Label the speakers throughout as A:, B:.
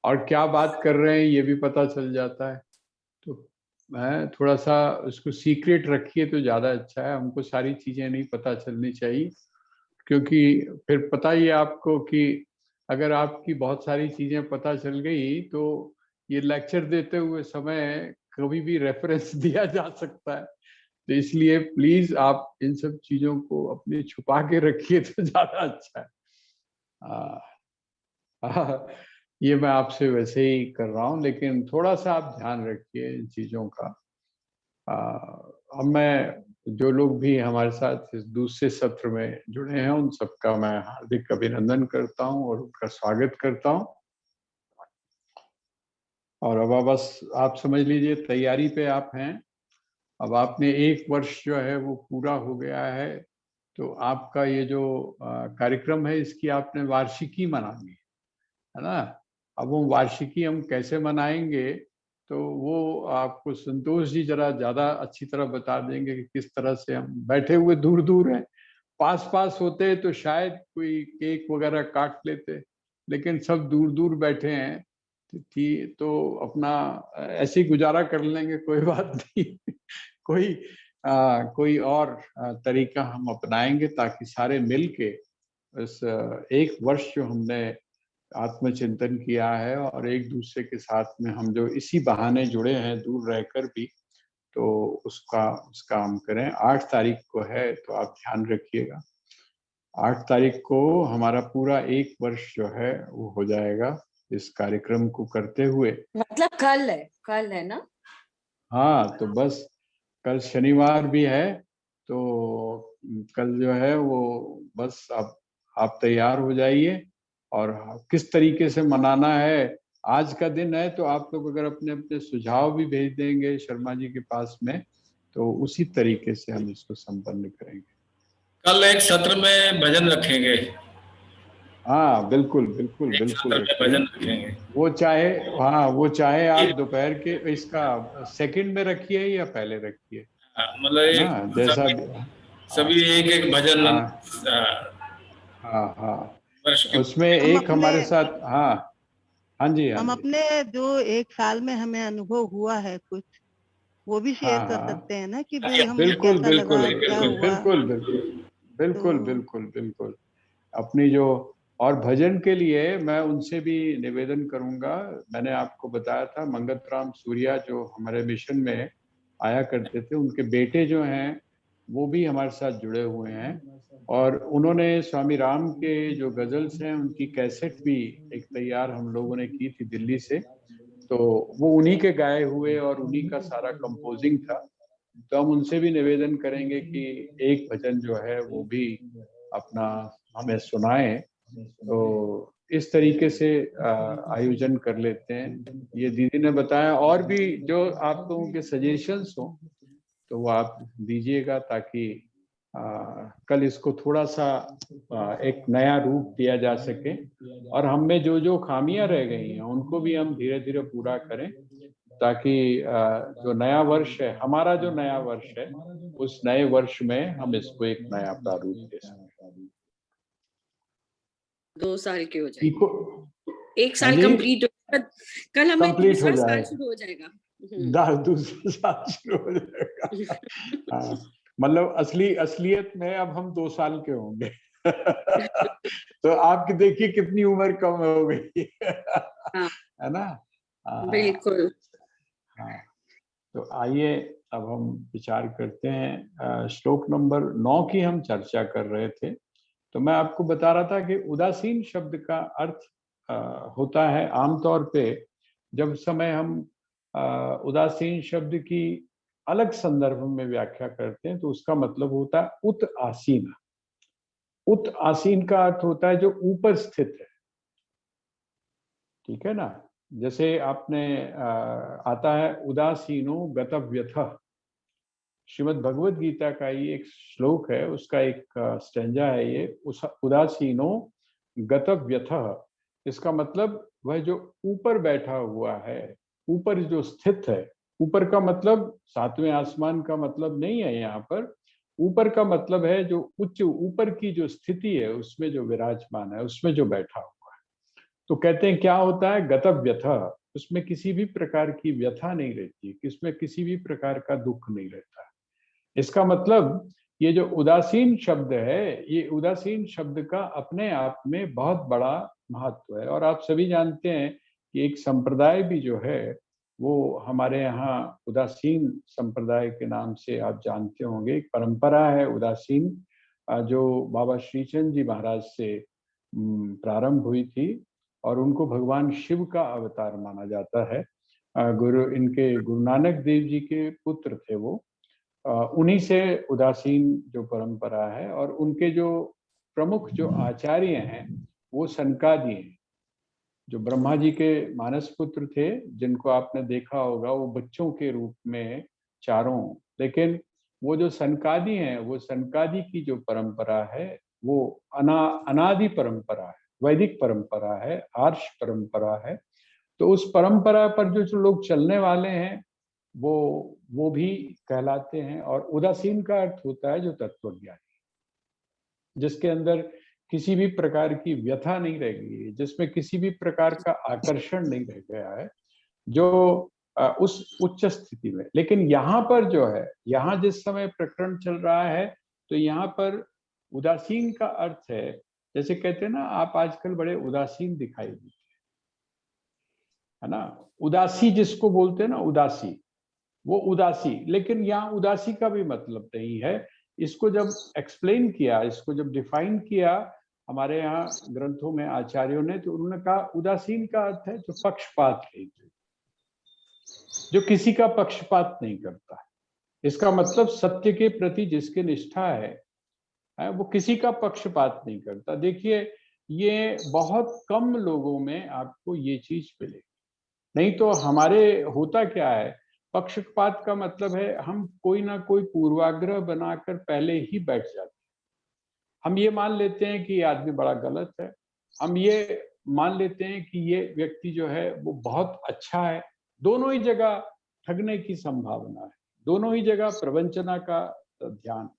A: और क्या बात कर रहे हैं ये भी पता चल जाता है। तो मैं थोड़ा सा उसको सीक्रेट रखिए तो ज़्यादा अच्छा है, हमको सारी चीज़ें नहीं पता चलनी चाहिए, क्योंकि फिर पता ही है आपको कि अगर आपकी बहुत सारी चीज़ें पता चल गई तो ये लेक्चर देते हुए समय कभी भी रेफरेंस दिया जा सकता है। तो इसलिए प्लीज आप इन सब चीज़ों को अपने छुपा के रखिए तो ज़्यादा अच्छा है। ये मैं आपसे वैसे ही कर रहा हूँ, लेकिन थोड़ा सा आप ध्यान रखिए इन चीज़ों का। अब मैं जो लोग भी हमारे साथ इस दूसरे सत्र में जुड़े हैं उन सबका मैं हार्दिक अभिनंदन करता हूँ और उनका स्वागत करता हूँ। और अब बस आप समझ लीजिए तैयारी पे आप हैं। अब आपने 1 वर्ष जो है वो पूरा हो गया है, तो आपका ये जो कार्यक्रम है इसकी आपने वार्षिकी मनानी है ना। अब वो वार्षिकी हम कैसे मनाएंगे तो वो आपको संतोष जी जरा ज्यादा अच्छी तरह बता देंगे कि किस तरह से। हम बैठे हुए दूर दूर हैं, पास पास होते तो शायद कोई केक वगैरह काट लेते, लेकिन सब दूर दूर बैठे हैं तो अपना ऐसे ही गुजारा कर लेंगे, कोई बात नहीं। कोई और तरीका हम अपनाएंगे ताकि सारे मिलके इस 1 वर्ष जो हमने आत्मचिंतन किया है और एक दूसरे के साथ में हम जो इसी बहाने जुड़े हैं दूर रहकर भी, तो उसका हम करें। 8 तारीख को है तो आप ध्यान रखिएगा, 8 तारीख को हमारा पूरा 1 वर्ष जो है वो हो जाएगा इस कार्यक्रम को करते हुए।
B: मतलब कल है ना?
A: हाँ, तो बस कल शनिवार भी है, तो कल जो है वो बस आप तैयार हो जाइए। और किस तरीके से मनाना है, आज का दिन है तो आप लोग अगर अपने अपने सुझाव भी भेज देंगे शर्मा जी के पास में, तो उसी तरीके से हम इसको संपन्न करेंगे।
C: कल एक सत्र में भजन रखेंगे।
A: हाँ बिल्कुल बिल्कुल बिल्कुल
C: भजन
A: रखिए।
C: रखेंगे।
A: वो चाहे आप दोपहर के इसका सेकंड में रखिए या पहले रखिए, ना
C: मतलब
A: जैसा भी।
C: सभी एक भजन।
A: हाँ हाँ,
C: वर्ष
A: उसमें एक हमारे साथ। हाँ हाँ जी, हाँ
D: हम
A: जी।
D: अपने जो 1 साल में हमें अनुभव हुआ है कुछ, वो भी शेयर कर सकते हैं ना कि भाई हम
A: बिल्कुल
D: कैसा
A: बिल्कुल
D: लगा, क्या हुआ।
A: बिल्कुल बिल्कुल बिल्कुल
D: तो
A: बिल्कुल बिल्कुल अपनी जो। और भजन के लिए मैं उनसे भी निवेदन करूंगा। मैंने आपको बताया था मंगत राम सूर्या जो हमारे मिशन में आया करते थे, उनके बेटे जो हैं वो भी हमारे साथ जुड़े हुए हैं, और उन्होंने स्वामी राम के जो गजल्स हैं उनकी कैसेट भी एक तैयार हम लोगों ने की थी दिल्ली से। तो वो उन्हीं के गाए हुए और उन्हीं का सारा कंपोजिंग था। तो हम उनसे भी निवेदन करेंगे कि एक भजन जो है वो भी अपना हमें सुनाएं। तो इस तरीके से आयोजन कर लेते हैं। ये दीदी ने बताया, और भी जो आप लोगों के सजेशंस हो तो वो आप दीजिएगा, ताकि कल इसको थोड़ा सा एक नया रूप दिया जा सके, और हम में जो जो खामियां रह गई हैं उनको भी हम धीरे धीरे पूरा करें, ताकि जो नया वर्ष है, हमारा जो नया वर्ष है, उस नए वर्ष में हम इसको एक नया प्रारूप दे सकें।
B: 2 साल के हो जाएंगे,
A: इको
B: 1 साल कंप्लीट हो जाएगा, कल हमें
A: कंप्लीट हो
B: दूसरा साल
A: जाएगा,
B: शुरू हो जाएगा।
A: दूसरा साल शुरू हो जाएगा। हाँ, मतलब असलियत में अब हम 2 साल के होंगे। तो आपकी देखिए कितनी उम्र कम हो गई
B: हाँ,
A: है ना।
B: बिल्कुल।
A: हाँ, तो आइए अब हम विचार करते हैं। श्लोक नंबर 9 की हम चर्चा कर रहे थे। तो मैं आपको बता रहा था कि उदासीन शब्द का अर्थ होता है आमतौर पे, जब समय हम उदासीन शब्द की अलग संदर्भ में व्याख्या करते हैं तो उसका मतलब होता है उत आसीन। उत आसीन का अर्थ होता है जो ऊपर स्थित है, ठीक है ना। जैसे आपने आता है उदासीनो गतव्यथ, श्रीमद् भगवद गीता का ये एक श्लोक है, उसका एक स्टेंजा है ये, उस उदासीनो गतव्यथ। इसका मतलब वह जो ऊपर बैठा हुआ है, ऊपर जो स्थित है। ऊपर का मतलब 7वें आसमान का मतलब नहीं है यहाँ पर। ऊपर का मतलब है जो उच्च ऊपर की जो स्थिति है उसमें जो विराजमान है, उसमें जो बैठा हुआ है। तो कहते हैं क्या होता है, गतव्यथा, उसमें किसी भी प्रकार की व्यथा नहीं रहती, इसमें किसी भी प्रकार का दुख नहीं रहता। इसका मतलब ये जो उदासीन शब्द है, ये उदासीन शब्द का अपने आप में बहुत बड़ा महत्व है। और आप सभी जानते हैं कि एक संप्रदाय भी जो है वो हमारे यहाँ उदासीन संप्रदाय के नाम से आप जानते होंगे, एक परंपरा है उदासीन जो बाबा श्रीचंद जी महाराज से प्रारंभ हुई थी और उनको भगवान शिव का अवतार माना जाता है। इनके गुरु नानक देव जी के पुत्र थे वो। उन्हीं से उदासीन जो परंपरा है, और उनके जो प्रमुख जो आचार्य हैं वो सनकादि हैं, जो ब्रह्मा जी के मानस पुत्र थे, जिनको आपने देखा होगा वो बच्चों के रूप में चारों। लेकिन वो जो सनकादि हैं, वो सनकादि की जो परंपरा है वो अनादि परंपरा है, वैदिक परंपरा है, आर्ष परंपरा है। तो उस परंपरा पर जो लोग चलने वाले हैं वो भी कहलाते हैं। और उदासीन का अर्थ होता है जो तत्वज्ञानी, जिसके अंदर किसी भी प्रकार की व्यथा नहीं रह गई है, जिसमें किसी भी प्रकार का आकर्षण नहीं रह गया है, जो उस उच्च स्थिति में। लेकिन यहाँ पर जो है, यहाँ जिस समय प्रकरण चल रहा है, तो यहाँ पर उदासीन का अर्थ है, जैसे कहते हैं ना, आप आजकल बड़े उदासीन दिखाई देते है ना, उदासी जिसको बोलते हैं ना, उदासी, वो उदासी। लेकिन यहाँ उदासी का भी मतलब नहीं है। इसको जब एक्सप्लेन किया, इसको जब डिफाइन किया हमारे यहाँ ग्रंथों में आचार्यों ने, तो उन्होंने कहा उदासीन का अर्थ है जो पक्षपात रहित, जो किसी का पक्षपात नहीं करता। इसका मतलब सत्य के प्रति जिसकी निष्ठा है वो किसी का पक्षपात नहीं करता। देखिए, ये बहुत कम लोगों में आपको ये चीज मिलेगी। नहीं तो हमारे होता क्या है, पक्षपात का मतलब है हम कोई ना कोई पूर्वाग्रह बनाकर पहले ही बैठ जाते हैं। हम ये मान लेते हैं कि ये आदमी बड़ा गलत है, हम ये मान लेते हैं कि ये व्यक्ति जो है वो बहुत अच्छा है। दोनों ही जगह ठगने की संभावना है, दोनों ही जगह प्रवंचना का ध्यान।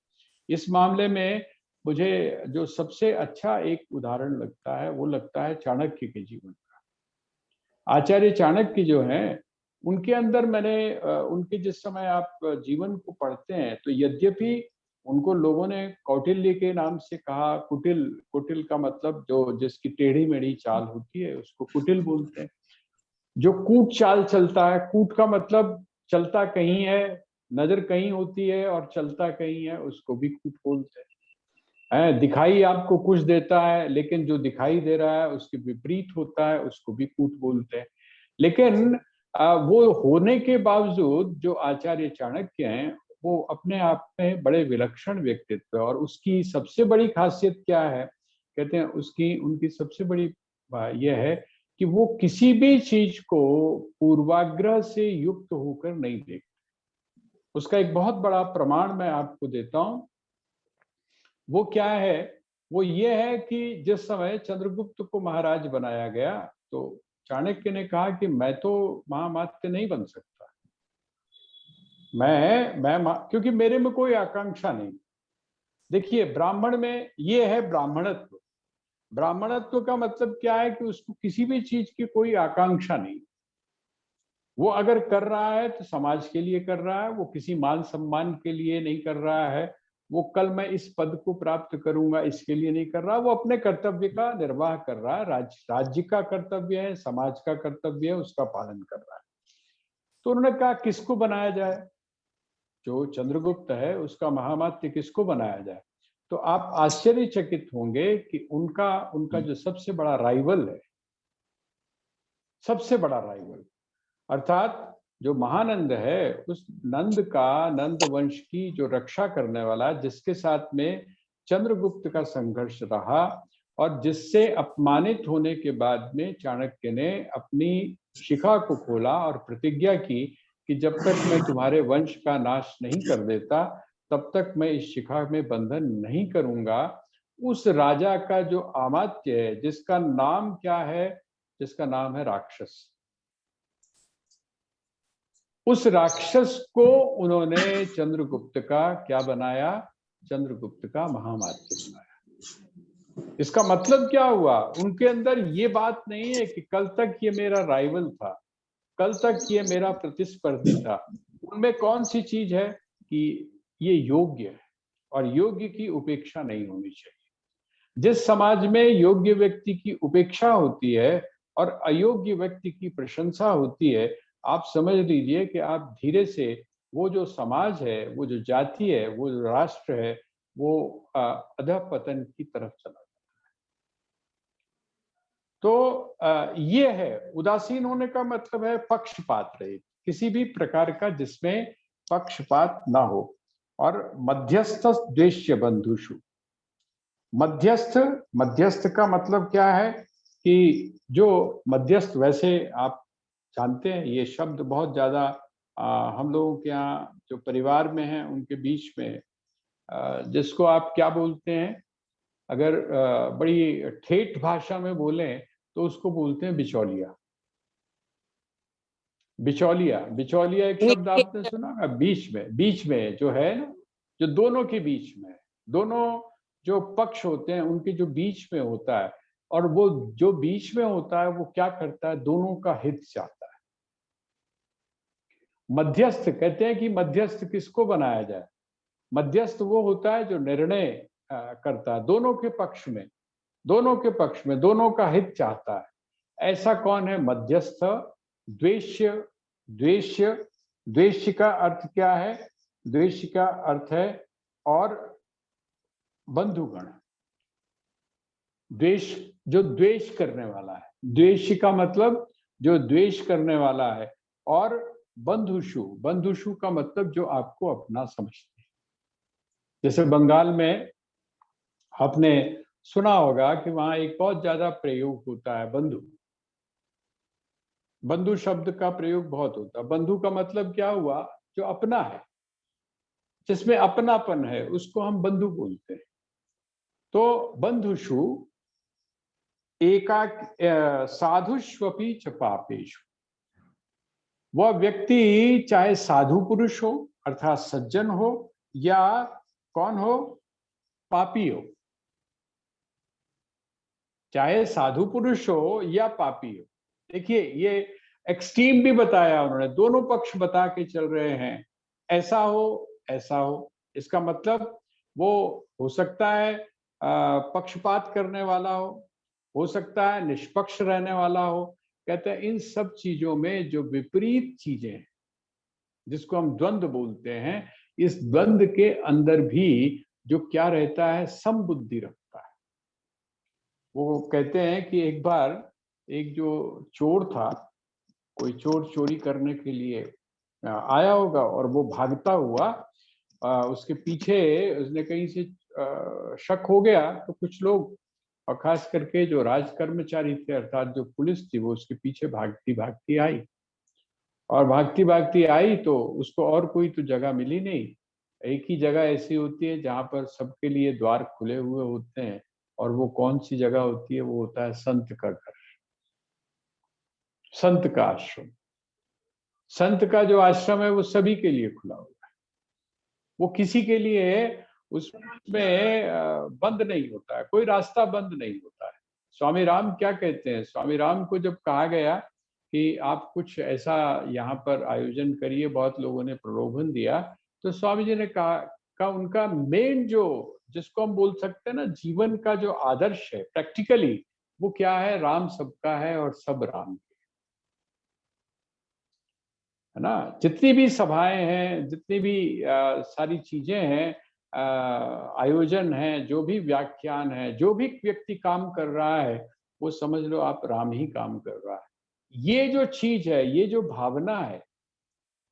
A: इस मामले में मुझे जो सबसे अच्छा एक उदाहरण लगता है वो लगता है चाणक्य के जीवन का। आचार्य चाणक्य जो हैं, उनके अंदर मैंने उनके जिस समय आप जीवन को पढ़ते हैं तो यद्यपि उनको लोगों ने कौटिल्य के नाम से कहा, कुटिल, कुटिल का मतलब जो जिसकी टेढ़ी मेढ़ी चाल होती है उसको कुटिल बोलते हैं। जो कूट चाल चलता है, कूट का मतलब चलता कहीं है, नजर कहीं होती है और चलता कहीं है, उसको भी कूट बोलते हैं। दिखाई आपको कुछ देता है लेकिन जो दिखाई दे रहा है उसके विपरीत होता है, उसको भी कूट बोलते हैं। लेकिन वो होने के बावजूद जो आचार्य चाणक्य हैं वो अपने आप में बड़े विलक्षण व्यक्तित्व, और उसकी सबसे बड़ी खासियत क्या है, कहते हैं उसकी उनकी सबसे बड़ी यह है कि वो किसी भी चीज को पूर्वाग्रह से युक्त होकर नहीं देखते। उसका एक बहुत बड़ा प्रमाण मैं आपको देता हूं। वो क्या है, वो ये है कि जिस समय चंद्रगुप्त को महाराज बनाया गया तो चाणक्य ने कहा कि मैं तो महामात्य नहीं बन सकता, क्योंकि मेरे में कोई आकांक्षा नहीं। देखिए, ब्राह्मण में ये है ब्राह्मणत्व। ब्राह्मणत्व का मतलब क्या है कि उसको किसी भी चीज की कोई आकांक्षा नहीं। वो अगर कर रहा है तो समाज के लिए कर रहा है, वो किसी मान सम्मान के लिए नहीं कर रहा है, वो कल मैं इस पद को प्राप्त करूंगा इसके लिए नहीं कर रहा, वो अपने कर्तव्य का निर्वाह कर रहा है। राज्य का कर्तव्य है, समाज का कर्तव्य है, उसका पालन कर रहा है। तो उन्होंने कहा किसको बनाया जाए, जो चंद्रगुप्त है उसका महामात्य किसको बनाया जाए। तो आप आश्चर्यचकित होंगे कि उनका जो सबसे बड़ा राइवल है, सबसे बड़ा राइवल अर्थात जो महानंद है, उस नंद का, नंद वंश की जो रक्षा करने वाला, जिसके साथ में चंद्रगुप्त का संघर्ष रहा और जिससे अपमानित होने के बाद में चाणक्य ने अपनी शिखा को खोला और प्रतिज्ञा की कि जब तक मैं तुम्हारे वंश का नाश नहीं कर देता तब तक मैं इस शिखा में बंधन नहीं करूंगा। उस राजा का जो अमात्य है, जिसका नाम क्या है, जिसका नाम है राक्षस, उस राक्षस को उन्होंने चंद्रगुप्त का क्या बनाया, चंद्रगुप्त का महामात्य बनाया। इसका मतलब क्या हुआ, उनके अंदर ये बात नहीं है कि कल तक ये मेरा राइवल था, कल तक ये मेरा प्रतिस्पर्धी था। उनमें कौन सी चीज है कि ये योग्य है और योग्य की उपेक्षा नहीं होनी चाहिए। जिस समाज में योग्य व्यक्ति की उपेक्षा होती है और अयोग्य व्यक्ति की प्रशंसा होती है, आप समझ लीजिए कि आप धीरे से वो जो समाज है, वो जो जाति है, वो जो राष्ट्र है, वो अधःपतन की तरफ चला जाता है। तो ये है उदासीन होने का मतलब है पक्षपात रहित, किसी भी प्रकार का जिसमें पक्षपात ना हो। और मध्यस्थ द्वेष्य बंधुषु, मध्यस्थ, मध्यस्थ का मतलब क्या है कि जो मध्यस्थ, वैसे आप जानते हैं ये शब्द बहुत ज्यादा हम लोगों के यहाँ जो परिवार में है उनके बीच में जिसको आप क्या बोलते हैं, अगर बड़ी ठेठ भाषा में बोलें तो उसको बोलते हैं बिचौलिया। बिचौलिया, बिचौलिया एक शब्द आपने सुना है, बीच में जो है ना, जो दोनों के बीच में, दोनों जो पक्ष होते हैं उनके जो बीच में होता है, और वो जो बीच में होता है वो क्या करता है, दोनों का हित चाहता है। मध्यस्थ कहते हैं कि मध्यस्थ किसको बनाया जाए, मध्यस्थ वो होता है जो निर्णय करता है दोनों के पक्ष में, दोनों के पक्ष में, दोनों का हित चाहता है। ऐसा कौन है मध्यस्थ? द्वेष्य, द्वेष्य, द्वेष्य का अर्थ क्या है? द्वेष्य का अर्थ है और बंधुगण, द्वेष, जो द्वेष करने वाला है, द्वेष का मतलब जो द्वेष करने वाला है, और बंधुषु, बंधुषु का मतलब जो आपको अपना समझते हैं। जैसे बंगाल में आपने सुना होगा कि वहां एक बहुत ज्यादा प्रयोग होता है बंधु, बंधु शब्द का प्रयोग बहुत होता है। बंधु का मतलब क्या हुआ? जो अपना है, जिसमें अपनापन है, उसको हम बंधु बोलते हैं। तो बंधुषु एका साधुष्वपि च पापेषु, वह व्यक्ति चाहे साधु पुरुष हो अर्थात सज्जन हो, या कौन हो, पापी हो, चाहे साधु पुरुष हो या पापी हो। देखिए ये एक्सट्रीम भी बताया उन्होंने, दोनों पक्ष बता के चल रहे हैं, ऐसा हो ऐसा हो। इसका मतलब वो हो सकता है पक्षपात करने वाला हो सकता है निष्पक्ष रहने वाला हो। कहते हैं इन सब चीजों में जो विपरीत चीजें हैं, जिसको हम द्वंद्व बोलते हैं, इस द्वंद्व के अंदर भी जो क्या रहता है, समबुद्धि रखता है। वो कहते हैं कि एक बार एक जो चोर था, कोई चोर चोरी करने के लिए आया होगा और वो भागता हुआ उसके पीछे, उसने कहीं से शक हो गया, तो कुछ लोग और खास करके जो राज कर्मचारी थे अर्थात जो पुलिस थी, वो उसके पीछे भागती भागती आई, और भागती भागती आई तो उसको और कोई तो जगह मिली नहीं। एक ही जगह ऐसी होती है जहां पर सबके लिए द्वार खुले हुए होते हैं, और वो कौन सी जगह होती है? वो होता है संत का घर, संत का आश्रम। संत का जो आश्रम है वो सभी के लिए खुला हुआ है, वो किसी के लिए उसमें बंद नहीं होता है, कोई रास्ता बंद नहीं होता है। स्वामी राम क्या कहते हैं? स्वामी राम को जब कहा गया कि आप कुछ ऐसा यहाँ पर आयोजन करिए, बहुत लोगों ने प्रलोभन दिया, तो स्वामी जी ने कहा उनका मेन जो, जिसको हम बोल सकते हैं ना जीवन का जो आदर्श है प्रैक्टिकली, वो क्या है? राम सबका है और सब राम के, है ना। जितनी भी सभाएं हैं, जितनी भी सारी चीजें हैं, आयोजन है, जो भी व्याख्यान है, जो भी व्यक्ति काम कर रहा है, वो समझ लो आप राम ही काम कर रहा है। ये जो चीज है, ये जो भावना है,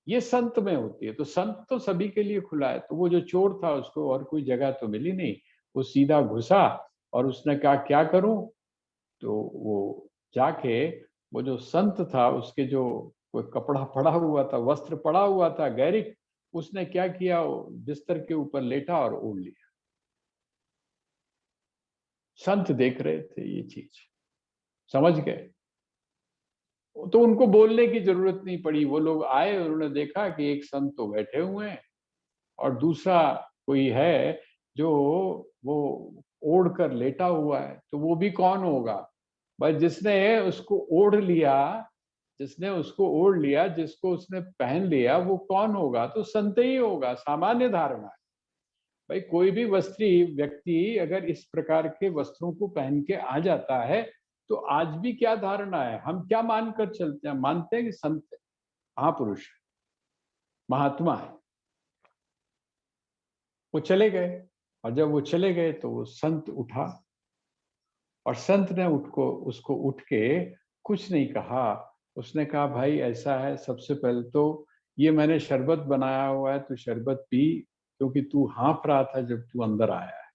A: ये संत में होती है। तो संत तो सभी के लिए खुला है। तो वो जो चोर था उसको और कोई जगह तो मिली नहीं, वो सीधा घुसा और उसने कहा क्या करूं? तो वो जाके वो जो संत था उसके जो कोई कपड़ा पड़ा हुआ था, वस्त्र पड़ा हुआ था गैरिक, उसने क्या किया, बिस्तर के ऊपर लेटा और ओढ़ लिया। संत देख रहे थे ये चीज, समझ गए, तो उनको बोलने की जरूरत नहीं पड़ी। वो लोग आए, उन्होंने देखा कि एक संत तो बैठे हुए हैं और दूसरा कोई है जो वो ओढ़ कर लेटा हुआ है, तो वो भी कौन होगा भाई? जिसने उसको ओढ़ लिया, जिसने उसको ओढ़ लिया, जिसको उसने पहन लिया, वो कौन होगा? तो संत ही होगा। सामान्य धारणा है भाई। कोई भी वस्त्री व्यक्ति अगर इस प्रकार के वस्त्रों को पहन के आ जाता है, तो आज भी क्या धारणा है, हम क्या मानकर चलते हैं? मानते हैं कि संत महापुरुष महात्मा है। वो चले गए, और जब वो चले गए तो वो संत उठा, और संत ने उसको उठ के कुछ नहीं कहा। उसने कहा भाई ऐसा है, सबसे पहले तो ये मैंने शरबत बनाया हुआ है, तू शरबत पी, क्योंकि तू हाँफ रहा था जब तू अंदर आया है।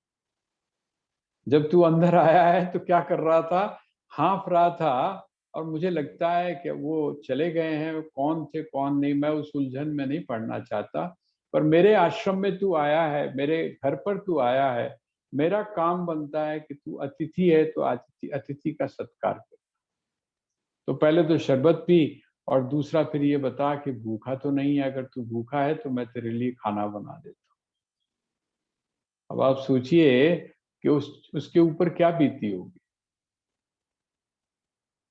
A: जब तू अंदर आया है तो क्या कर रहा था? हाँफ रहा था। और मुझे लगता है कि वो चले गए हैं, कौन थे कौन नहीं, मैं उस उलझन में नहीं पड़ना चाहता। पर मेरे आश्रम में तू आया है, मेरे घर पर तू आया है, मेरा काम बनता है कि तू अतिथि है तो अतिथि का सत्कार कर। तो पहले तो शरबत पी, और दूसरा फिर ये बता कि भूखा तो नहीं है। अगर तू भूखा है तो मैं तेरे लिए खाना बना देता हूँ। अब आप सोचिए कि उसके ऊपर क्या बीती होगी।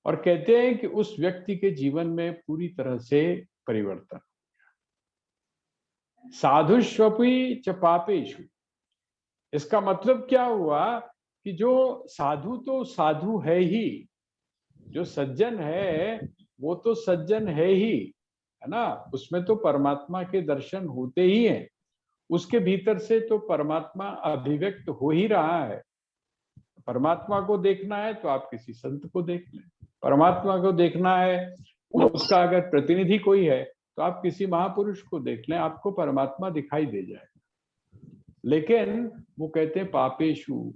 A: और कहते हैं कि उस व्यक्ति के जीवन में पूरी तरह से परिवर्तन। साधुष्वपि च पापेषु, इसका मतलब क्या हुआ कि जो साधु तो साधु है ही, जो सज्जन है वो तो सज्जन है ही, है ना। उसमें तो परमात्मा के दर्शन होते ही हैं। उसके भीतर से तो परमात्मा अभिव्यक्त हो ही रहा है। परमात्मा को देखना है तो आप किसी संत को देख लें। परमात्मा को देखना है, उसका अगर प्रतिनिधि कोई है तो आप किसी महापुरुष को देख लें, आपको परमात्मा दिखाई दे जाएगा। लेकिन वो कहते हैं पापेशु,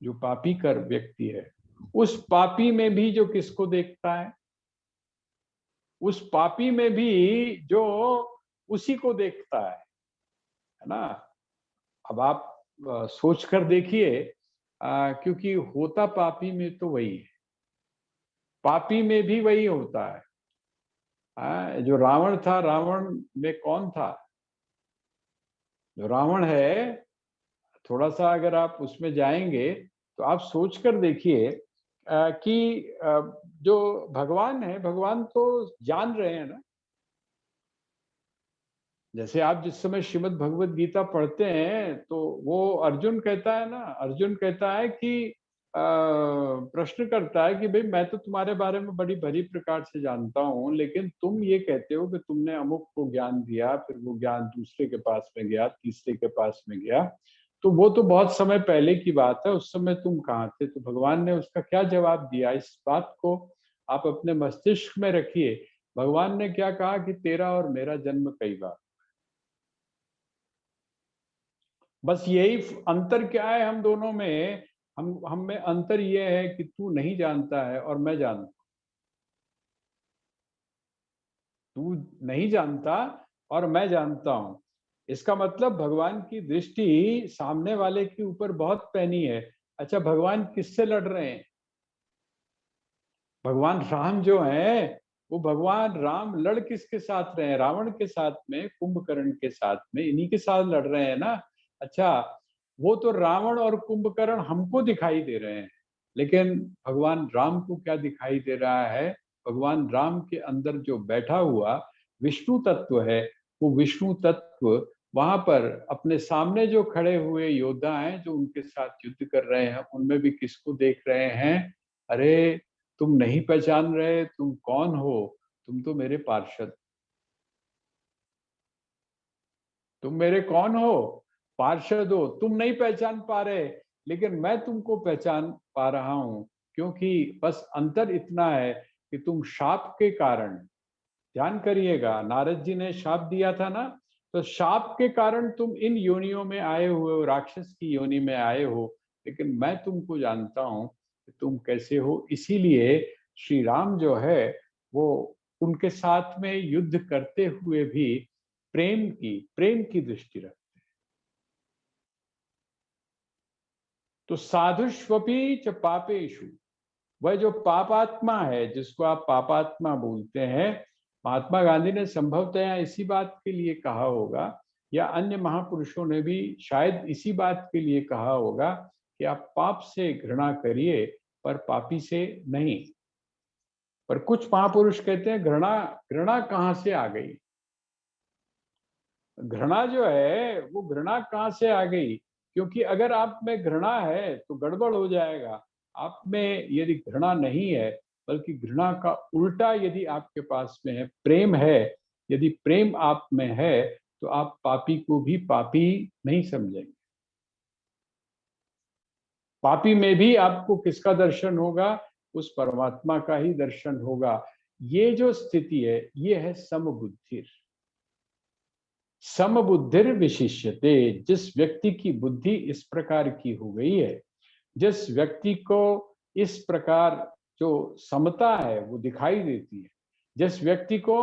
A: जो पापी कर व्यक्ति है, उस पापी में भी जो किसको देखता है? उस पापी में भी जो उसी को देखता है ना। अब आप सोच कर देखिए, क्योंकि होता पापी में तो वही है, पापी में भी वही होता है। जो रावण था, रावण में कौन था? जो रावण है, थोड़ा सा अगर आप उसमें जाएंगे तो आप सोच कर देखिए कि जो भगवान है, भगवान तो जान रहे हैं ना। जैसे आप जिस समय श्रीमद् भगवत गीता पढ़ते हैं तो वो अर्जुन कहता है ना, अर्जुन कहता है कि प्रश्न करता है कि भाई मैं तो तुम्हारे बारे में बड़ी भली प्रकार से जानता हूँ, लेकिन तुम ये कहते हो कि तुमने अमुक को ज्ञान दिया, फिर वो ज्ञान दूसरे के पास में गया, तीसरे के पास में गया, तो वो तो बहुत समय पहले की बात है, उस समय तुम कहाँ थे? तो भगवान ने उसका क्या जवाब दिया? इस बात को आप अपने मस्तिष्क में रखिए। भगवान ने क्या कहा कि तेरा और मेरा जन्म कई बार। बस यही अंतर क्या है हम दोनों में? हम में अंतर ये है कि तू नहीं जानता है और मैं जानता। तू नहीं जानता और मैं जानता हूं। इसका मतलब भगवान की दृष्टि सामने वाले के ऊपर बहुत पैनी है। अच्छा, भगवान किससे लड़ रहे हैं? भगवान राम जो हैं, वो भगवान राम लड़ किसके साथ रहे हैं? रावण के साथ में, कुंभकर्ण के साथ में, इन्हीं के साथ लड़ रहे हैं ना। अच्छा, वो तो रावण और कुंभकर्ण हमको दिखाई दे रहे हैं, लेकिन भगवान राम को क्या दिखाई दे रहा है? भगवान राम के अंदर जो बैठा हुआ विष्णु तत्व है, वो विष्णु तत्व वहां पर अपने सामने जो खड़े हुए योद्धा हैं, जो उनके साथ युद्ध कर रहे हैं, उनमें भी किसको देख रहे हैं? अरे, तुम नहीं पहचान रहे, तुम कौन हो? तुम तो मेरे पार्षद, तुम मेरे कौन हो? पार्षद हो। तुम नहीं पहचान पा रहे, लेकिन मैं तुमको पहचान पा रहा हूं, क्योंकि बस अंतर इतना है कि तुम शाप के कारण, ध्यान करिएगा, नारद जी ने शाप दिया था ना, तो शाप के कारण तुम इन योनियों में आए हुए हो, राक्षस की योनि में आए हो, लेकिन मैं तुमको जानता हूं कि तुम कैसे हो। इसीलिए श्री राम जो है वो उनके साथ में युद्ध करते हुए भी प्रेम की दृष्टि रखते। तो साधुष्वपि च पापेषु, वह जो पापात्मा है, जिसको आप पापात्मा बोलते हैं, महात्मा गांधी ने संभवतः इसी बात के लिए कहा होगा, या अन्य महापुरुषों ने भी शायद इसी बात के लिए कहा होगा कि आप पाप से घृणा करिए पर पापी से नहीं। पर कुछ महापुरुष कहते हैं घृणा घृणा कहाँ से आ गई? घृणा जो है वो घृणा कहाँ से आ गई? क्योंकि अगर आप में घृणा है तो गड़बड़ हो जाएगा। आप में यदि घृणा नहीं है, बल्कि घृणा का उल्टा यदि आपके पास में है, प्रेम है, यदि प्रेम आप में है, तो आप पापी को भी पापी नहीं समझेंगे। पापी में भी आपको किसका दर्शन होगा? उस परमात्मा का ही दर्शन होगा। ये जो स्थिति है, ये है समबुद्धिर। समबुद्धिर विशिष्यते। जिस व्यक्ति की बुद्धि इस प्रकार की हो गई है, जिस व्यक्ति को इस प्रकार जो समता है वो दिखाई देती है, जिस व्यक्ति को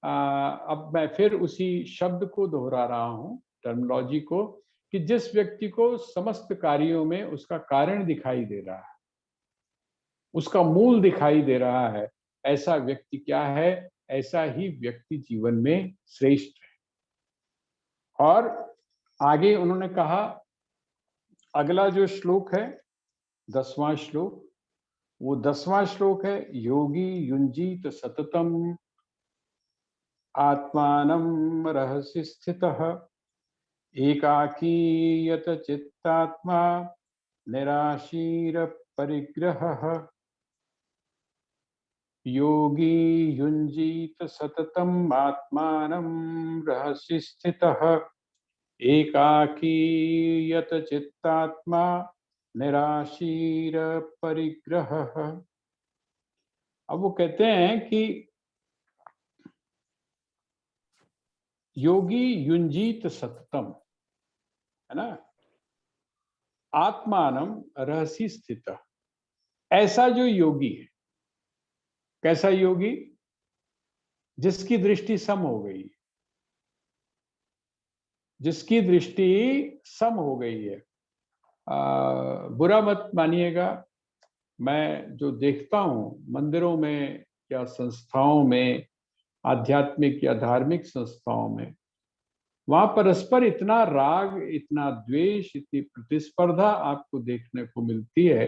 A: अब मैं फिर उसी शब्द को दोहरा रहा हूं, टर्मिनोलॉजी को, कि जिस व्यक्ति को समस्त कार्यों में उसका कारण दिखाई दे रहा है, उसका मूल दिखाई दे रहा है, ऐसा व्यक्ति क्या है? ऐसा ही व्यक्ति जीवन में श्रेष्ठ है। और आगे उन्होंने कहा, अगला जो श्लोक है 10वां श्लोक, वो 10वां श्लोक है, योगी युंजीत सततम आत्मानं रहसि स्थितः एकाकी यत चित्तात्मा निराशीर परिग्रहः। योगी युंजीत सततम आत्मानं रहसि स्थितः एकाकी यत चित्तात्मा निराशीर परिग्रहः। अब वो कहते हैं कि योगी युंजीत सततम, है ना, आत्मानं रहसि स्थितः। ऐसा जो योगी है, कैसा योगी? जिसकी दृष्टि सम हो गई, जिसकी दृष्टि सम हो गई है। बुरा मत मानिएगा, मैं जो देखता हूं मंदिरों में या संस्थाओं में, आध्यात्मिक या धार्मिक संस्थाओं में, वहां परस्पर इतना राग, इतना द्वेष, इतनी प्रतिस्पर्धा आपको देखने को मिलती है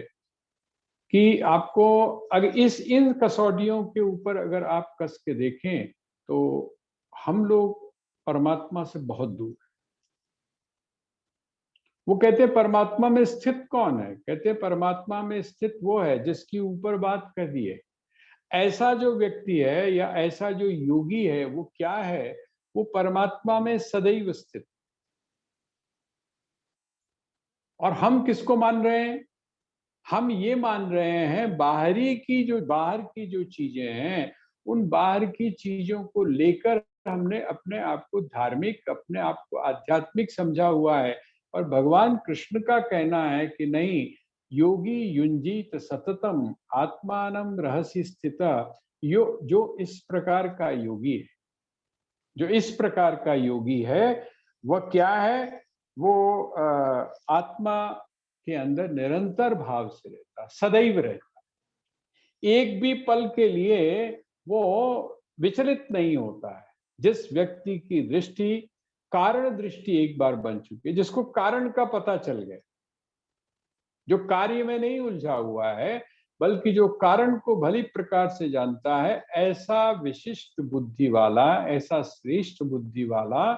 A: कि आपको अगर इन कसौटियों के ऊपर अगर आप कस के देखें तो हम लोग परमात्मा से बहुत दूर हैं। वो कहते हैं परमात्मा में स्थित कौन है? कहते हैं परमात्मा में स्थित वो है जिसकी ऊपर बात कर दी है। ऐसा जो व्यक्ति है या ऐसा जो योगी है, वो क्या है? वो परमात्मा में सदैव स्थित। और हम किसको मान रहे हैं? हम ये मान रहे हैं बाहर की जो चीजें हैं, उन बाहर की चीजों को लेकर हमने अपने आप को धार्मिक, अपने आप को आध्यात्मिक समझा हुआ है। और भगवान कृष्ण का कहना है कि नहीं, योगी युंजीत सततम आत्मानं रहसि स्थितः। जो इस प्रकार का योगी है, जो इस प्रकार का योगी है, वह क्या है? वो आत्मा के अंदर निरंतर भाव से रहता, सदैव रहता, एक भी पल के लिए वो विचलित नहीं होता है। जिस व्यक्ति की दृष्टि कारण दृष्टि एक बार बन चुकी है, जिसको कारण का पता चल गया, जो कार्य में नहीं उलझा हुआ है बल्कि जो कारण को भली प्रकार से जानता है, ऐसा विशिष्ट बुद्धि वाला, ऐसा श्रेष्ठ बुद्धि वाला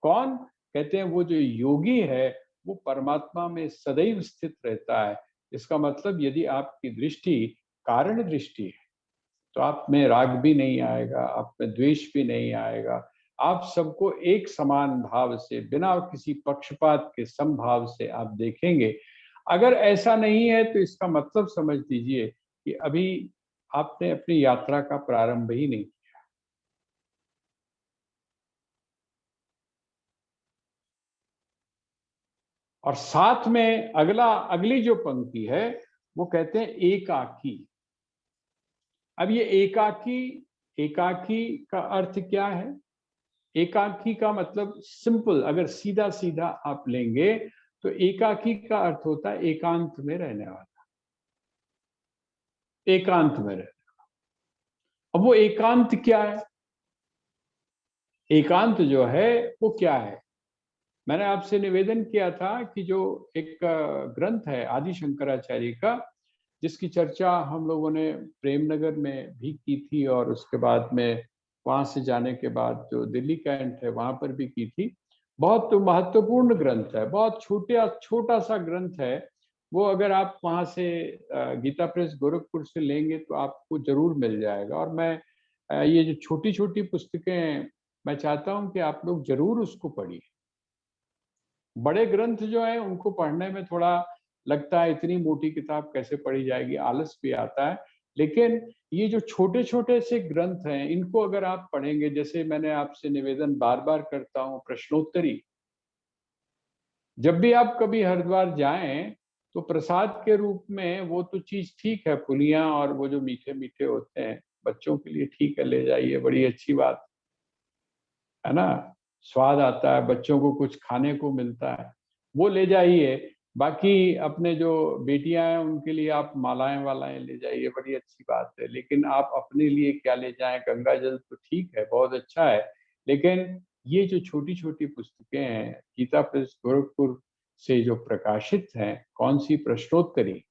A: कौन? कहते हैं वो जो योगी है वो परमात्मा में सदैव स्थित रहता है। इसका मतलब यदि आपकी दृष्टि कारण दृष्टि है तो आप में राग भी नहीं आएगा, आप में द्वेष भी नहीं आएगा। आप सबको एक समान भाव से, बिना किसी पक्षपात के समभाव से आप देखेंगे। अगर ऐसा नहीं है तो इसका मतलब समझ लीजिए कि अभी आपने अपनी यात्रा का प्रारंभ ही नहीं किया। और साथ में अगली जो पंक्ति है वो कहते हैं एकाकी। अब ये एकाकी का अर्थ क्या है? एकाकी का मतलब सिंपल, अगर सीधा सीधा आप लेंगे तो एकाकी का अर्थ होता है एकांत में रहने वाला, एकांत में रहने वाला। अब वो एकांत क्या है? एकांत जो है वो क्या है? मैंने आपसे निवेदन किया था कि जो एक ग्रंथ है आदि शंकराचार्य का, जिसकी चर्चा हम लोगों ने प्रेमनगर में भी की थी और उसके बाद में वहां से जाने के बाद जो दिल्ली कैंट है वहां पर भी की थी। बहुत महत्वपूर्ण ग्रंथ है, बहुत छोटा सा ग्रंथ है वो। अगर आप वहां से गीता प्रेस गोरखपुर से लेंगे तो आपको जरूर मिल जाएगा। और मैं ये जो छोटी छोटी पुस्तकें, मैं चाहता हूं कि आप लोग जरूर उसको पढ़िए। बड़े ग्रंथ जो है उनको पढ़ने में थोड़ा लगता है इतनी मोटी किताब कैसे पढ़ी जाएगी, आलस भी आता है। लेकिन ये जो छोटे छोटे से ग्रंथ हैं इनको अगर आप पढ़ेंगे, जैसे मैंने आपसे निवेदन बार बार करता हूँ, प्रश्नोत्तरी। जब भी आप कभी हरिद्वार जाएं तो प्रसाद के रूप में वो तो चीज ठीक है, पुलियां और वो जो मीठे मीठे होते हैं बच्चों के लिए ठीक है, ले जाइए, बड़ी अच्छी बात है ना। स्वाद आता है, बच्चों को कुछ खाने को मिलता है, वो ले जाइए। बाकी अपने जो बेटियां हैं उनके लिए आप मालाएं वालाएं ले जाइए, बड़ी अच्छी बात है। लेकिन आप अपने लिए क्या ले जाएं? गंगा जल तो ठीक है, बहुत अच्छा है, लेकिन ये जो छोटी छोटी पुस्तकें हैं गीता प्रेस गोरखपुर से जो प्रकाशित हैं, कौन सी प्रश्नोत्तरी,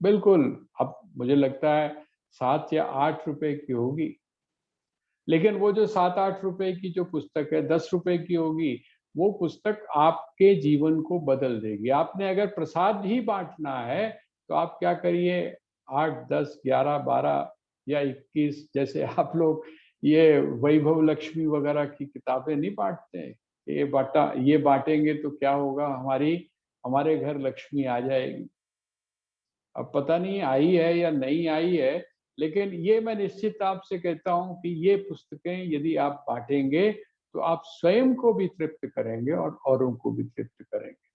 A: बिल्कुल, अब मुझे लगता है 7 या 8 रुपए की होगी। लेकिन वो जो 7-8 रुपए की जो पुस्तक है, 10 रुपए की होगी, वो पुस्तक आपके जीवन को बदल देगी। आपने अगर प्रसाद ही बांटना है तो आप क्या करिए, 8, 10, 11, 12 या 21, जैसे आप लोग ये वैभव लक्ष्मी वगैरह की किताबें नहीं बांटते हैं, ये बांटेंगे तो क्या होगा, हमारे घर लक्ष्मी आ जाएगी। अब पता नहीं आई है या नहीं आई है, लेकिन ये मैं निश्चित आपसे कहता हूं कि ये पुस्तकें यदि आप बांटेंगे तो आप स्वयं को भी तृप्त करेंगे और औरों को भी तृप्त करेंगे।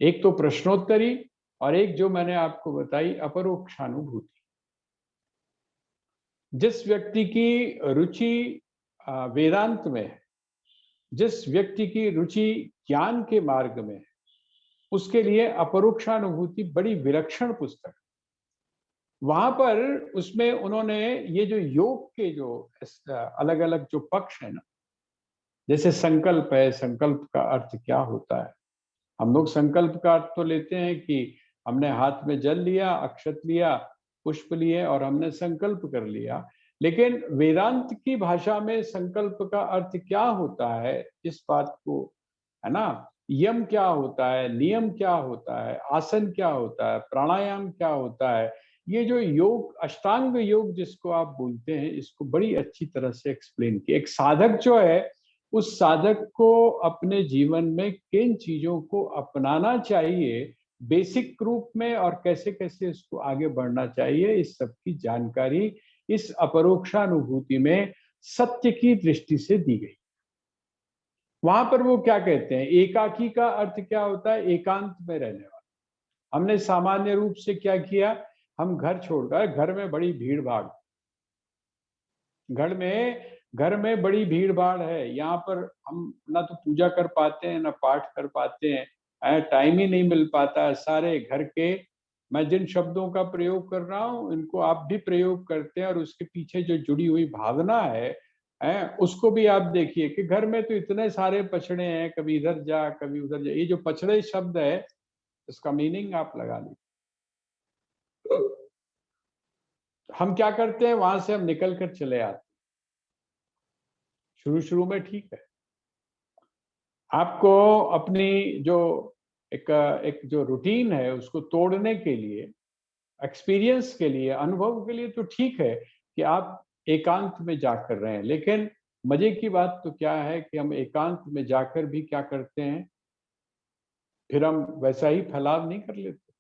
A: एक तो प्रश्नोत्तरी और एक जो मैंने आपको बताई अपरोक्षानुभूति। जिस व्यक्ति की रुचि वेदांत में है, जिस व्यक्ति की रुचि ज्ञान के मार्ग में है, उसके लिए अपरोक्षानुभूति बड़ी विलक्षण पुस्तक। वहां पर उसमें उन्होंने ये जो योग के जो अलग अलग जो पक्ष है ना, जैसे संकल्प है, संकल्प का अर्थ क्या होता है। हम लोग संकल्प का अर्थ तो लेते हैं कि हमने हाथ में जल लिया, अक्षत लिया, पुष्प लिए और हमने संकल्प कर लिया। लेकिन वेदांत की भाषा में संकल्प का अर्थ क्या होता है, इस बात को, है ना, यम क्या होता है, नियम क्या होता है, आसन क्या होता है, प्राणायाम क्या होता है, ये जो योग, अष्टांग योग जिसको आप बोलते हैं, इसको बड़ी अच्छी तरह से एक्सप्लेन किया। एक साधक जो है, उस साधक को अपने जीवन में किन चीजों को अपनाना चाहिए बेसिक रूप में और कैसे कैसे इसको आगे बढ़ना चाहिए, इस सब की जानकारी इस अपरोक्षानुभूति में सत्य की दृष्टि से दी गई। वहां पर वो क्या कहते हैं, एकाकी का अर्थ क्या होता है, एकांत में रहने वाला। हमने सामान्य रूप से क्या किया, हम घर छोड़कर, घर में बड़ी भीड़ भाड़, घर में बड़ी भीड़ भाड़ है, यहाँ पर हम ना तो पूजा कर पाते हैं ना पाठ कर पाते हैं, टाइम ही नहीं मिल पाता है। सारे घर के, मैं जिन शब्दों का प्रयोग कर रहा हूँ इनको आप भी प्रयोग करते हैं, और उसके पीछे जो जुड़ी हुई भावना है उसको भी आप देखिए कि घर में तो इतने सारे पछड़े हैं, कभी इधर जा कभी उधर जा। ये जो पछड़े शब्द है इसका मीनिंग आप लगा लीजिए। हम क्या करते हैं, वहां से हम निकल कर चले आते, शुरू शुरू में ठीक है। आपको अपनी जो एक जो रूटीन है उसको तोड़ने के लिए, एक्सपीरियंस के लिए, अनुभव के लिए तो ठीक है कि आप एकांत में जाकर रहे हैं। लेकिन मजे की बात तो क्या है कि हम एकांत में जाकर भी क्या करते हैं, फिर हम वैसा ही फैलाव नहीं कर लेते।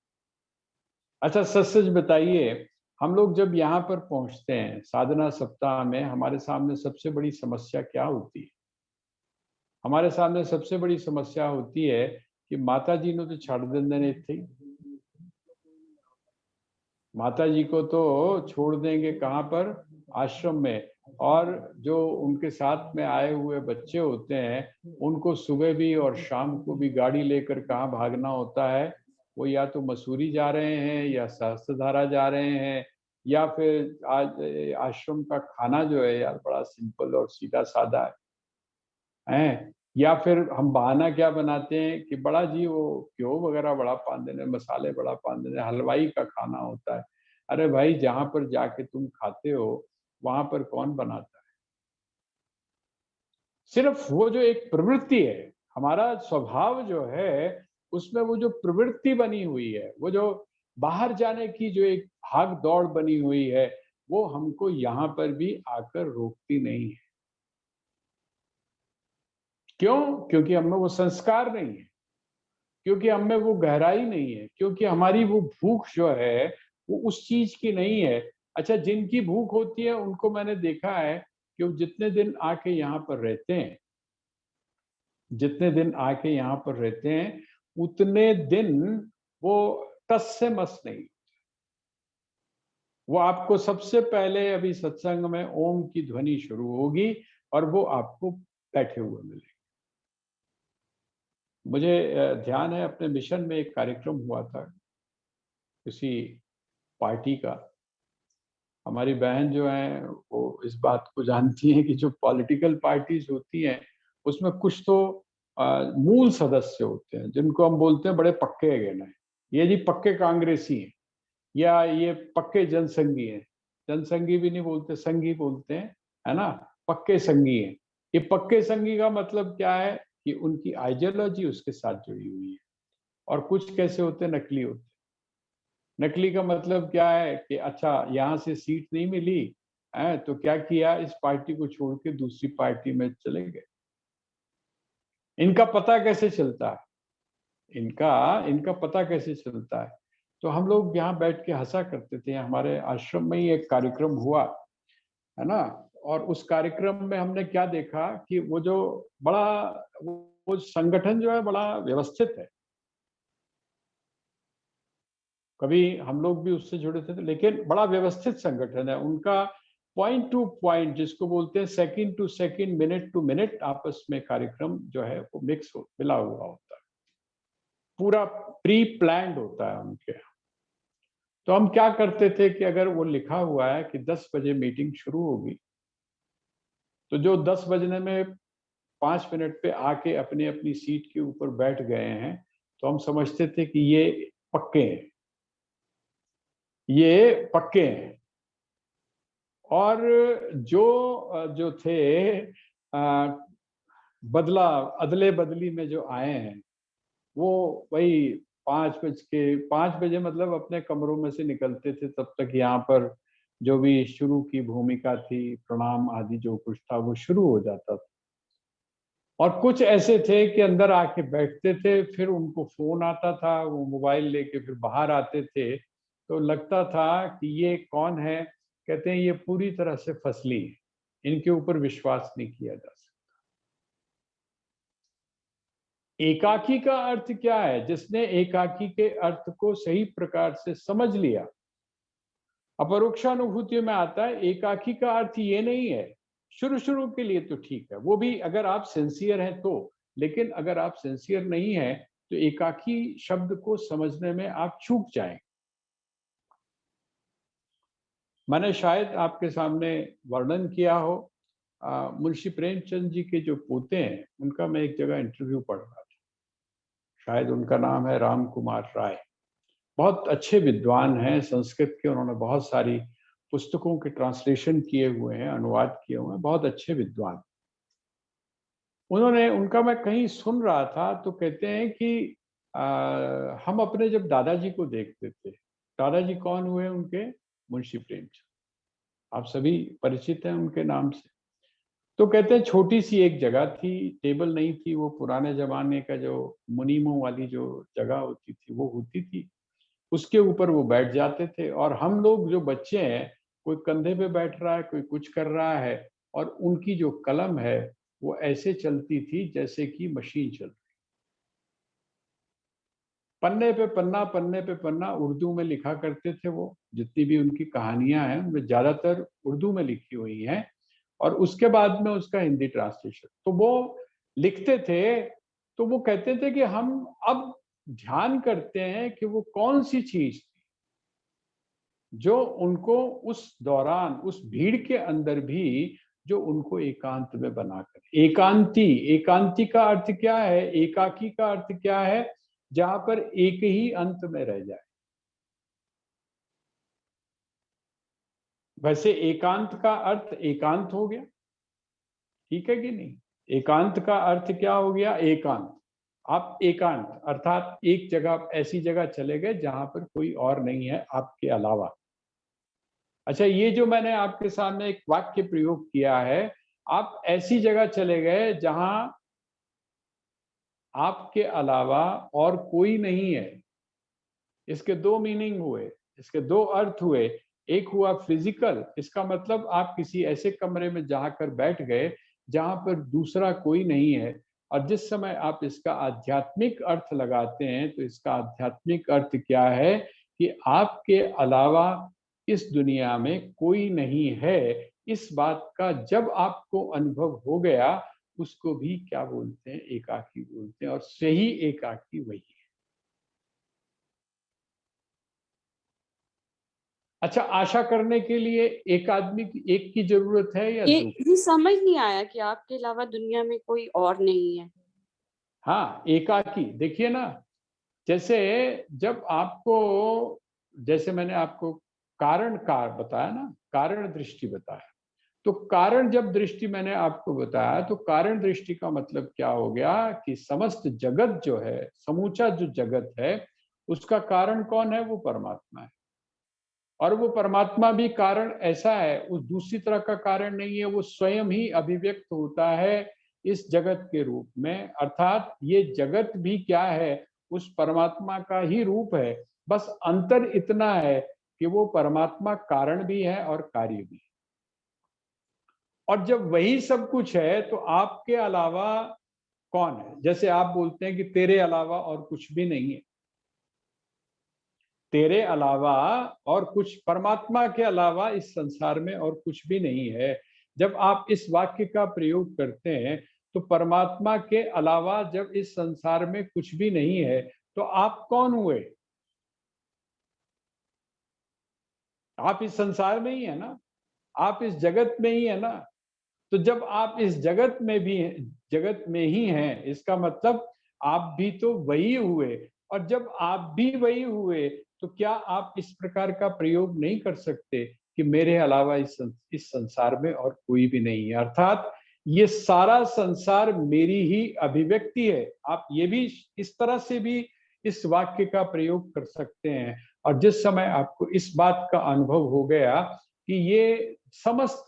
A: अच्छा, सच सच बताइए, हम लोग जब यहाँ पर पहुंचते हैं साधना सप्ताह में, हमारे सामने सबसे बड़ी समस्या क्या होती है? हमारे सामने सबसे बड़ी समस्या होती है कि माता जी ने तो छड़ देने थे, माता जी को तो छोड़ देंगे कहाँ पर, आश्रम में। और जो उनके साथ में आए हुए बच्चे होते हैं उनको सुबह भी और शाम को भी गाड़ी लेकर कहाँ भागना होता है, वो या तो मसूरी जा रहे हैं या सहस्त्रधारा जा रहे हैं, या फिर आज आश्रम का खाना जो है यार बड़ा सिंपल और सीधा साधा है। या फिर हम बहाना क्या बनाते हैं कि बड़ा जी वो घ्यो वगैरह बड़ा पान देने, मसाले बड़ा पान देने, हलवाई का खाना होता है। अरे भाई, जहां पर जाके तुम खाते हो वहां पर कौन बनाता है? सिर्फ वो जो एक प्रवृत्ति है, हमारा स्वभाव जो है, उसमें वो जो प्रवृत्ति बनी हुई है, वो जो बाहर जाने की जो एक भाग दौड़ बनी हुई है, वो हमको यहाँ पर भी आकर रोकती नहीं है। क्यों? क्योंकि हमें वो संस्कार नहीं है, क्योंकि हमें वो गहराई नहीं है, क्योंकि हमारी वो भूख जो है वो उस चीज की नहीं है। अच्छा, जिनकी भूख होती है उनको मैंने देखा है कि वो जितने दिन आके यहाँ पर रहते हैं, जितने दिन आके यहाँ पर रहते हैं, उतने दिन वो टस से मस नहीं। वो आपको सबसे पहले अभी सत्संग में ओम की ध्वनि शुरू होगी और वो आपको बैठे हुए मिलेगी। मुझे ध्यान है, अपने मिशन में एक कार्यक्रम हुआ था किसी पार्टी का। हमारी बहन जो है वो इस बात को जानती है कि जो पॉलिटिकल पार्टीज होती हैं उसमें कुछ तो मूल सदस्य होते हैं जिनको हम बोलते हैं बड़े पक्के अगेन है। ये जी पक्के कांग्रेसी हैं, या ये पक्के जनसंघी हैं। जनसंघी भी नहीं बोलते, संघी बोलते हैं, है ना। पक्के संघी हैं। ये पक्के संघी का मतलब क्या है कि उनकी आइडियोलॉजी उसके साथ जुड़ी हुई है। और कुछ कैसे होते हैं, नकली होते हैं। नकली का मतलब क्या है कि अच्छा, यहाँ से सीट नहीं मिली है तो क्या किया, इस पार्टी को छोड़ के दूसरी पार्टी में चले गए। इनका पता कैसे चलता है, इनका इनका पता कैसे चलता है। तो हम लोग यहाँ बैठ के हंसा करते थे। हमारे आश्रम में ही एक कार्यक्रम हुआ, है ना। और उस कार्यक्रम में हमने क्या देखा कि वो जो बड़ा वो संगठन जो है बड़ा व्यवस्थित है। कभी हम लोग भी उससे जुड़े थे, लेकिन बड़ा व्यवस्थित संगठन है उनका। पॉइंट टू पॉइंट, जिसको बोलते हैं second to second, minute to minute, आपस में कार्यक्रम जो है वो मिक्स हो, मिला हुआ होता है। पूरा प्री प्लान्ड होता है उनके। तो हम क्या करते थे कि अगर वो लिखा हुआ है कि 10 बजे मीटिंग शुरू होगी, तो जो 10 बजने में 5 मिनट पे आके अपनी अपनी सीट के ऊपर बैठ गए हैं, तो हम समझते थे कि ये पक्के हैं, ये पक्के हैं। और जो थे बदला अदले बदली में जो आए हैं, वो वही 5 बजे मतलब अपने कमरों में से निकलते थे। तब तक यहाँ पर जो भी शुरू की भूमिका थी, प्रणाम आदि जो कुछ था, वो शुरू हो जाता था। और कुछ ऐसे थे कि अंदर आके बैठते थे, फिर उनको फोन आता था, वो मोबाइल लेके फिर बाहर आते थे। तो लगता था कि ये कौन है। कहते हैं ये पूरी तरह से फसली है, इनके ऊपर विश्वास नहीं किया जा सकता। एकाकी का अर्थ क्या है? जिसने एकाकी के अर्थ को सही प्रकार से समझ लिया, अपरोक्षानुभूति में आता है। एकाकी का अर्थ ये नहीं है, शुरू शुरू के लिए तो ठीक है, वो भी अगर आप सिंसियर हैं तो। लेकिन अगर आप सिंसियर नहीं है तो एकाकी शब्द को समझने में आप चूक जाएं। मैंने शायद आपके सामने वर्णन किया हो, मुंशी प्रेमचंद जी के जो पोते हैं उनका मैं एक जगह इंटरव्यू पढ़ रहा था। शायद उनका नाम है राम कुमार राय। बहुत अच्छे विद्वान हैं संस्कृत के, उन्होंने बहुत सारी पुस्तकों के ट्रांसलेशन किए हुए हैं, अनुवाद किए हुए हैं, बहुत अच्छे विद्वान। उन्होंने, उनका मैं कहीं सुन रहा था तो कहते हैं कि हम अपने जब दादाजी को देखते थे, दादाजी कौन हुए उनके? मुंशी प्रेमचंद। आप सभी परिचित हैं उनके नाम से। तो कहते हैं छोटी सी एक जगह थी, टेबल नहीं थी, वो पुराने जमाने का जो मुनीमों वाली जो जगह होती थी वो होती थी, उसके ऊपर वो बैठ जाते थे। और हम लोग जो बच्चे हैं, कोई कंधे पे बैठ रहा है, कोई कुछ कर रहा है, और उनकी जो कलम है वो ऐसे चलती थी जैसे कि मशीन चल रही। पन्ने पे पन्ना, पन्ने पे पन्ना उर्दू में लिखा करते थे वो। जितनी भी उनकी कहानियां हैं उनमें ज्यादातर उर्दू में लिखी हुई हैं, और उसके बाद में उसका हिंदी ट्रांसलेशन। तो वो लिखते थे, तो वो कहते थे कि हम अब ध्यान करते हैं कि वो कौन सी चीज थी जो उनको उस दौरान, उस भीड़ के अंदर भी जो उनको एकांत में बनाकर। एकांती का अर्थ क्या है? एकाकी का अर्थ क्या है? जहां पर एक ही अंत में रह जाए। वैसे एकांत का अर्थ एकांत हो गया, ठीक है कि नहीं? एकांत का अर्थ क्या हो गया? एकांत। आप एकांत अर्थात एक जगह, ऐसी जगह चले गए जहां पर कोई और नहीं है आपके अलावा। अच्छा, ये जो मैंने आपके सामने एक वाक्य प्रयोग किया है, आप ऐसी जगह चले गए जहां आपके अलावा और कोई नहीं है। इसके दो मीनिंग हुए, इसके दो अर्थ हुए। एक हुआ फिजिकल, इसका मतलब आप किसी ऐसे कमरे में जाकर बैठ गए जहां पर दूसरा कोई नहीं है। और जिस समय आप इसका आध्यात्मिक अर्थ लगाते हैं तो इसका आध्यात्मिक अर्थ क्या है कि आपके अलावा इस दुनिया में कोई नहीं है। इस बात का जब आपको अनुभव हो गया, उसको भी क्या बोलते हैं? एकाकी बोलते हैं। और सही एकाकी वही है। अच्छा, आशा करने के लिए एक आदमी की, एक की जरूरत है या
B: ये समझ नहीं आया कि आपके अलावा दुनिया में कोई और नहीं है।
A: हाँ, एकाकी। देखिए ना, जैसे जब आपको, जैसे मैंने आपको कारण बताया ना, कारण दृष्टि बताया, तो कारण जब दृष्टि मैंने आपको बताया तो कारण दृष्टि का मतलब क्या हो गया कि समस्त जगत जो है, समूचा जो जगत है, उसका कारण कौन है? वो परमात्मा है। और वो परमात्मा भी कारण ऐसा है, उस दूसरी तरह का कारण नहीं है, वो स्वयं ही अभिव्यक्त होता है इस जगत के रूप में। अर्थात ये जगत भी क्या है? उस परमात्मा का ही रूप है। बस अंतर इतना है कि वो परमात्मा कारण भी है और कार्य भी है। और जब वही सब कुछ है तो आपके अलावा कौन है? जैसे आप बोलते हैं कि तेरे अलावा और कुछ भी नहीं है। तेरे अलावा और कुछ, परमात्मा के अलावा इस संसार में और कुछ भी नहीं है। जब आप इस वाक्य का प्रयोग करते हैं तो परमात्मा के अलावा जब इस संसार में कुछ भी नहीं है तो आप कौन हुए? आप इस संसार में ही है ना, आप इस जगत में ही है ना। तो जब आप इस जगत में भी, जगत में ही हैं, इसका मतलब आप भी तो वही हुए। और जब आप भी वही हुए तो क्या आप इस प्रकार का प्रयोग नहीं कर सकते कि मेरे अलावा इस संसार में और कोई भी नहीं है? अर्थात ये सारा संसार मेरी ही अभिव्यक्ति है। आप ये भी इस तरह से भी इस वाक्य का प्रयोग कर सकते हैं। और जिस समय आपको इस बात का अनुभव हो गया कि ये समस्त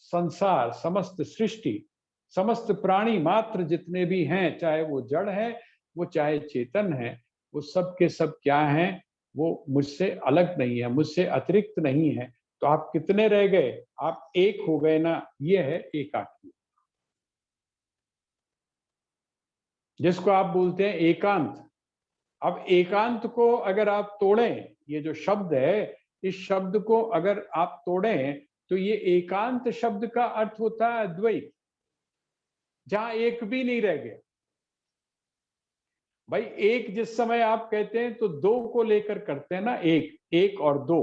A: संसार, समस्त सृष्टि, समस्त प्राणी मात्र जितने भी हैं, चाहे वो जड़ है, वो चाहे चेतन है, वो सब के सब क्या हैं? वो मुझसे अलग नहीं है, मुझसे अतिरिक्त नहीं है। तो आप कितने रह गए? आप एक हो गए ना। ये है एकाकी, जिसको आप बोलते हैं एकांत। अब एकांत को अगर आप तोड़ें, ये जो शब्द है, इस शब्द को अगर आप तोड़ें तो ये एकांत शब्द का अर्थ होता है अद्वैत, जहां एक भी नहीं रह गया। भाई, एक जिस समय आप कहते हैं तो दो को लेकर करते हैं ना, एक और दो।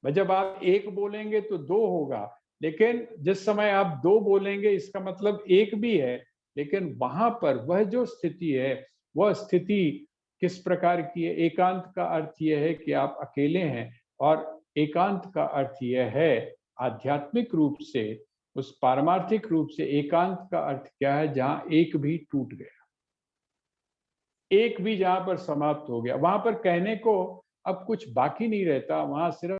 A: भाई, जब आप एक बोलेंगे तो दो होगा, लेकिन जिस समय आप दो बोलेंगे इसका मतलब एक भी है। लेकिन वहां पर वह जो स्थिति है, वह स्थिति किस प्रकार की है? एकांत का अर्थ यह है कि आप अकेले हैं। और एकांत का अर्थ यह है आध्यात्मिक रूप से, उस पारमार्थिक रूप से एकांत का अर्थ क्या है? जहां एक भी टूट गया, एक भी जहां पर समाप्त हो गया, वहां पर कहने को अब कुछ बाकी नहीं रहता। वहां सिर्फ